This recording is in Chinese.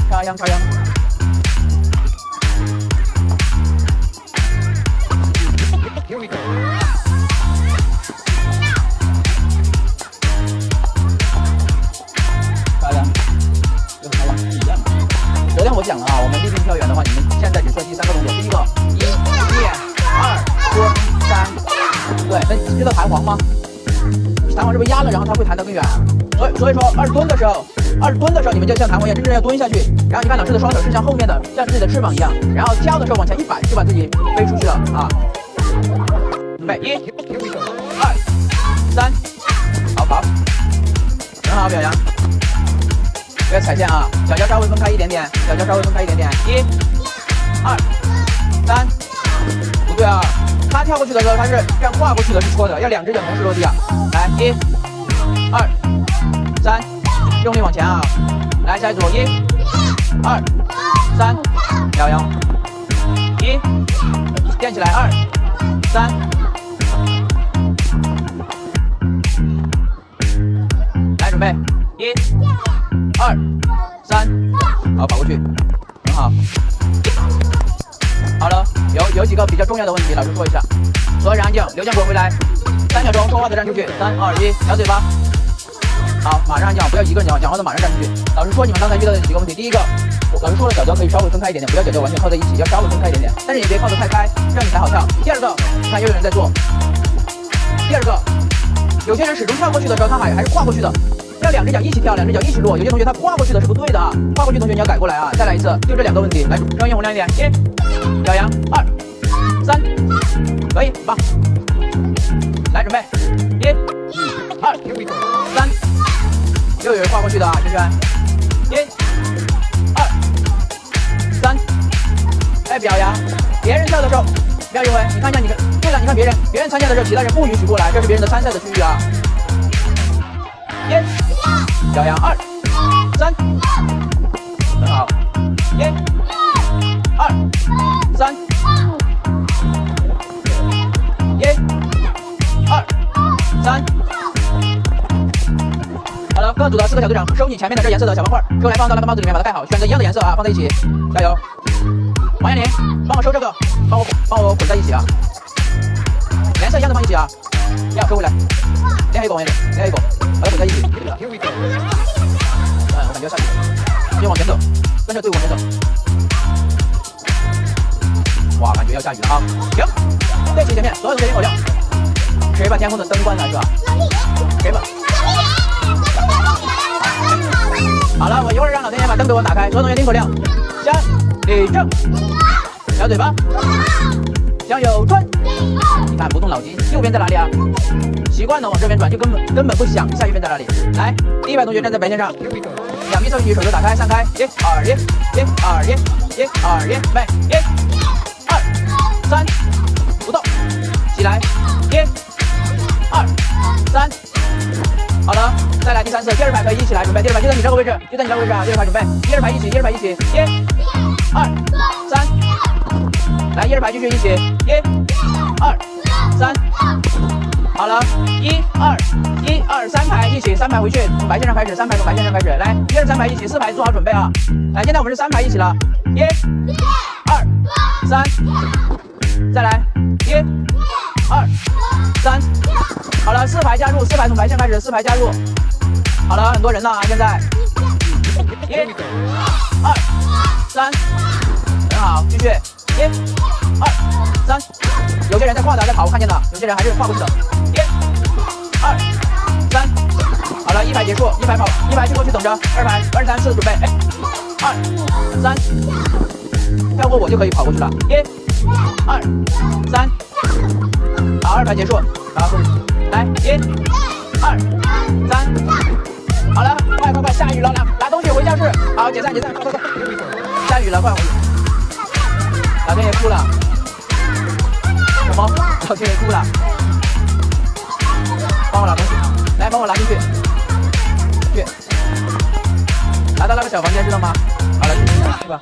插秧，插秧。昨天我讲了啊，我们立定跳远的话，你们现在只设计3个动作。第一个1练2蹲3，对，那知道弹簧吗？弹簧是不是压了，然后它会弹得更远？所以说二蹲的时候你们就像弹簧一样，真正要蹲下去。然后你看老师的双手是像后面的，像自己的翅膀一样。然后跳的时候往前一摆，就把自己飞出去了啊！准备1、2、3，好跑，很好，表扬。不要踩线啊，脚脚稍微分开一点点，脚脚稍微分开一点点。1、2、3，不对啊，他跳过去的时候他是这样跨过去的，是错的，要2只脚同时落地啊。来1、2、3，用力往前啊！来下一组1、2、3，摇摇，1，垫起来2、3，来准备1、2、3，好，跑过去，很好。好了，有几个比较重要的问题，老师说一下。所有人安静，刘建国回来，3秒钟，说话的站出去，3、2、1，咬嘴巴。好，马上安静，不要一个人讲话的马上站出去。老师说你们刚才遇到的几个问题，第一个，老师说了脚脚可以稍微分开一点点，不要脚脚完全靠在一起，要稍微分开一点点，但是也别靠得太开，这样你才好跳。第二个，你看又有人在做。第二个，有些人始终跳过去的时候，他还是跨过去的。要2只脚一起跳，2只脚一起落。有些同学他跨过去的是不对的啊，跨过去同学你要改过来啊。再来一次，就这2个问题。来，声音洪亮一点。1，表扬，2、3，可以，棒。来，准备，1、2、3，又有人跨过去的啊，轩轩。1、2、3，哎，表扬。别人跳的时候不要认为，你看一下你看，对了，你看别人参加的时候，其他人不允许过来，这是别人的参赛的区域啊。1，表扬2、3，很好。1、2、3，1、2、3。好了，各组的4个小队长收你前面的这颜色的小方块，收来放到那个帽子里面，把它盖好，选择一样的颜色啊，放在一起，加油！王彦霖，帮我收这个，帮我混在一起啊，颜色一样的放一起啊，要收回来，练黑狗，练黑狗，把它混在一起。我感觉下去，先往前走，跟着队伍往前走。哇，感觉要下雨了啊！停，队形前面，所有同学听口令。谁把天空的灯关了是吧？谁把？好了，我一会儿让老天爷把灯给我打开，所有同学听口令：向立正，小嘴巴，向右转。你看不动脑筋，右边在哪里啊？习惯了往这边转，就根本不想下一边在哪里。来，第100同学站在白线上，两臂侧举，手肘打开，散开，1、2、1，1、2、1，1、2、1，准备，1、2、3，不动，起来，1、2、3，好了，再来第3次，第2排可以一起来，准备，第2排就在你这个位置，就在你这个位置啊，第2排准备，第2排一起，第2排一起，1、2、3，来，第2排继续一起，1、2、3。好了，1、2、3排一起，3排回去，从白线上开始，3排从白线上开始，来，1、2、3排一起，4排做好准备啊！来，现在我们是3排一起了，1、2、3，再来，1、2、3，好了，4排加入，4排从白线开始，4排加入，好了，很多人了啊，现在，1、2、3，很好，继续，1、2、3，有些人在跨的，在跑，我看见了，有些人还是跨过去的。1、2、3，好了，1排结束，1排跑，1排去过去等着，2排，2、3、4准备，1、2、3，跳过我就可以跑过去了。1、2、3，好，2排结束，好，来1、2、3，好了，快，下雨了，拿东西回教室，好，解散，快，下雨了，快回去。老天爷哭了，什么？老天爷哭了，帮我拿东西，来，帮我拿进去，拿到那个小房间知道吗？好了，去吧。